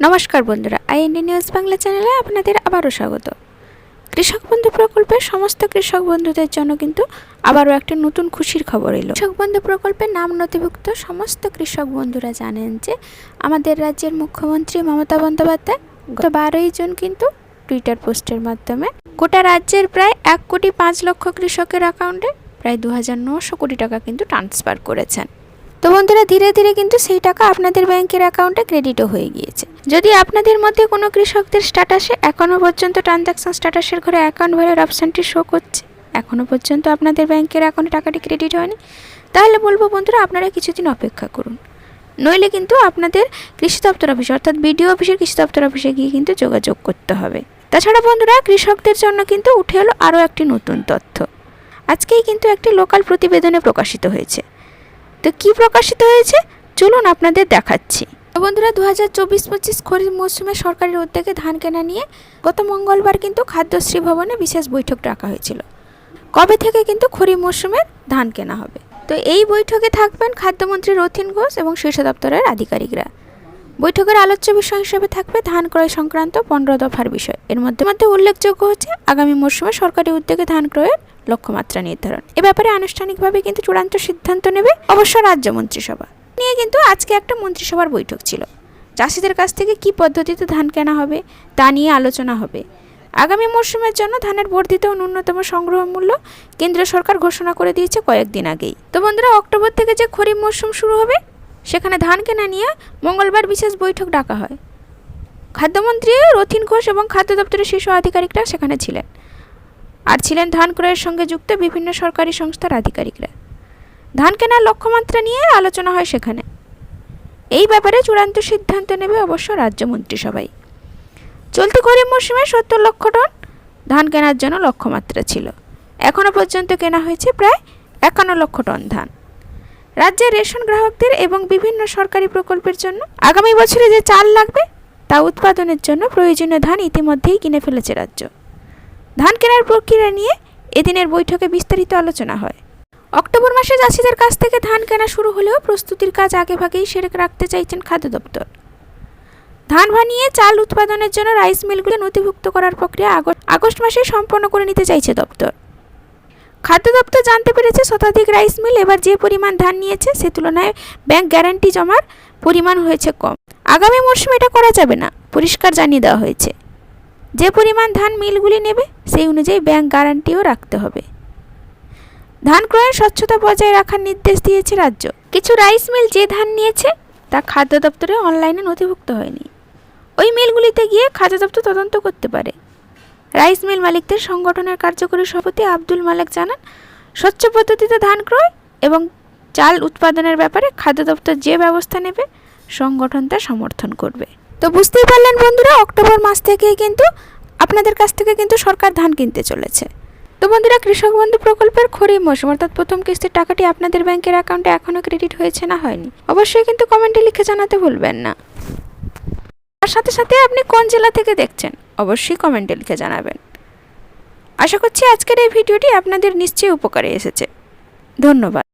নমস্কার বন্ধুরা, IND news Bangla চ্যানেলে আপনাদের আবারও স্বাগত। কৃষক বন্ধু প্রকল্পের সমস্ত কৃষক বন্ধুদের জন্য কিন্তু আবারও একটি নতুন খুশির খবর এলো। কৃষক বন্ধু প্রকল্পের নাম নথিভুক্ত সমস্ত কৃষক বন্ধুরা জানেন যে আমাদের রাজ্যের মুখ্যমন্ত্রী মমতা বন্দ্যোপাধ্যায় গত 12ই জুন কিন্তু টুইটার পোস্টের মাধ্যমে গোটা রাজ্যের প্রায় 1,05,00,000 কৃষকের অ্যাকাউন্টে প্রায় 2,900 কোটি টাকা কিন্তু ট্রান্সফার করেছেন। তো বন্ধুরা, ধীরে ধীরে কিন্তু সেই টাকা আপনাদের ব্যাংকের অ্যাকাউন্টে ক্রেডিটও হয়ে গিয়েছে। যদি আপনাদের মধ্যে কোনো কৃষকদের স্ট্যাটাসে এখনও পর্যন্ত ট্রানজ্যাকশন স্ট্যাটাসের ঘরে অ্যাকাউন্ট ভ্যালুর অপশানটি শো করছে, এখনও পর্যন্ত আপনাদের ব্যাংকের অ্যাকাউন্টে টাকাটি ক্রেডিট হয়নি, তাহলে বলবো বন্ধুরা আপনারা কিছুদিন অপেক্ষা করুন। নইলে কিন্তু আপনাদের কৃষি দপ্তর অফিসে অর্থাৎ বিডিও অফিসের কৃষি দপ্তর অফিসে গিয়ে কিন্তু যোগাযোগ করতে হবে। তাছাড়া বন্ধুরা, কৃষকদের জন্য কিন্তু উঠে এলো আরও একটি নতুন তথ্য। আজকেই কিন্তু একটি লোকাল প্রতিবেদনে প্রকাশিত হয়েছে। তো কি প্রকাশিত হয়েছে চলুন আপনাদের দেখাচ্ছি। বন্ধুরা, 2024-25 খরিফ মৌসুমে সরকারের উদ্যোগে ধান কেনা নিয়ে গত মঙ্গলবার কিন্তু খাদ্যশ্রী ভবনে বিশেষ বৈঠক ডাকা হয়েছিল। কবে থেকে কিন্তু খরিফ মৌসুমের ধান কেনা হবে। তো এই বৈঠকে থাকবেন খাদ্যমন্ত্রী রথীন ঘোষ এবং শীর্ষ দপ্তরের আধিকারিকরা। বৈঠকের আলোচ্য বিষয় হিসেবে থাকবে ধান ক্রয় সংক্রান্ত 15 দফার বিষয়। এর মধ্যে উল্লেখযোগ্য হচ্ছে আগামী মৌসুমে সরকারি উদ্যোগে ধান ক্রয়ের লক্ষ্যমাত্রা নির্ধারণ। এ ব্যাপারে আনুষ্ঠানিকভাবে কিন্তু চূড়ান্ত সিদ্ধান্ত নেবে অবশ্য রাজ্য মন্ত্রিসভা। নিয়ে কিন্তু আজকে একটা মন্ত্রিসভার বৈঠক ছিল। চাষিদের কাছ থেকে কি পদ্ধতিতে ধান কেনা হবে তা নিয়ে আলোচনা হবে। আগামী মৌসুমের জন্য ধানের বর্ধিত ও ন্যূনতম সংগ্রহ মূল্য কেন্দ্র সরকার ঘোষণা করে দিয়েছে কয়েকদিন আগেই। তো বন্ধুরা, অক্টোবর থেকে যে খরিফ মৌসুম শুরু হবে সেখানে ধান কেনা নিয়ে মঙ্গলবার বিশেষ বৈঠক ডাকা হয়। খাদ্যমন্ত্রী রথীন ঘোষ এবং খাদ্য দপ্তরের শীর্ষ আধিকারিকরা সেখানে ছিলেন, আর ছিলেন ধান ক্রয়ের সঙ্গে যুক্ত বিভিন্ন সরকারি সংস্থার আধিকারিকরা। ধান কেনার লক্ষ্যমাত্রা নিয়ে আলোচনা হয় সেখানে। এই ব্যাপারে চূড়ান্ত সিদ্ধান্ত নেবে অবশ্য রাজ্য মন্ত্রিসভায়। চলতি খরিফ মৌসুমে 70 লক্ষ টন ধান কেনার জন্য লক্ষ্যমাত্রা ছিল। এখনও পর্যন্ত কেনা হয়েছে প্রায় 51 লক্ষ টন ধান। রাজ্যের রেশন গ্রাহকদের এবং বিভিন্ন সরকারি প্রকল্পের জন্য আগামী বছরে যে চাল লাগবে তা উৎপাদনের জন্য প্রয়োজনীয় ধান ইতিমধ্যেই কিনে ফেলেছে রাজ্য। ধান কেনার প্রক্রিয়া নিয়ে এদিনের বৈঠকে বিস্তারিত আলোচনা হয়। অক্টোবর মাসে চাষিদের কাছ থেকে ধান কেনা শুরু হলেও প্রস্তুতির কাজ আগেভাগেই সেরে রাখতে চাইছেন খাদ্য দপ্তর। ধান ভানিয়ে চাল উৎপাদনের জন্য রাইস মিলগুলি নথিভুক্ত করার প্রক্রিয়া আগস্ট মাসেই সম্পন্ন করে নিতে চাইছে দপ্তর। খাদ্য দপ্তর জানতে পেরেছে শতাধিক রাইস মিল এবার যে পরিমাণ ধান নিয়েছে সে তুলনায় ব্যাংক গ্যারান্টি জমার পরিমাণ হয়েছে কম। আগামী মরশুমে এটা করা যাবে না, পরিষ্কার জানিয়ে দেওয়া হয়েছে। যে পরিমাণ ধান মিলগুলি নেবে সেই অনুযায়ী ব্যাংক গ্যারান্টিও রাখতে হবে। ধান ক্রয়ের স্বচ্ছতা বজায় রাখার নির্দেশ দিয়েছে রাজ্য। কিছু রাইস মিল যে ধান নিয়েছে তা খাদ্য দপ্তরে অনলাইনে নথিভুক্ত হয়নি। ওই মিলগুলিতে গিয়ে খাদ্য দপ্তর তদন্ত করতে পারে। রাইস মিল মালিকদের সংগঠনের কার্যকরী সভাপতি আব্দুল মালেক জানান, স্বচ্ছ পদ্ধতিতে ধান ক্রয় এবং চাল উৎপাদনের ব্যাপারে খাদ্য দপ্তর যে ব্যবস্থা নেবে সংগঠন তা সমর্থন করবে। তো বুঝতেই পারলেন বন্ধুরা, অক্টোবর মাস থেকেই কিন্তু আপনাদের কাছ থেকে কিন্তু সরকার ধান কিনতে চলেছে। তো বন্ধুরা, কৃষক বন্ধু প্রকল্পের খরিফ মৌসুম অর্থাৎ প্রথম কিস্তির টাকাটি আপনাদের ব্যাংকের অ্যাকাউন্টে এখনও ক্রেডিট হয়েছে না হয়নি অবশ্যই কিন্তু কমেন্টে লিখে জানাতে ভুলবেন না। তার সাথে সাথে আপনি কোন জেলা থেকে দেখছেন অবশ্যই কমেন্টে লিখে জানাবেন। আশা করছি আজকের এই ভিডিওটি আপনাদের নিশ্চয়ই উপকারে এসেছে। ধন্যবাদ।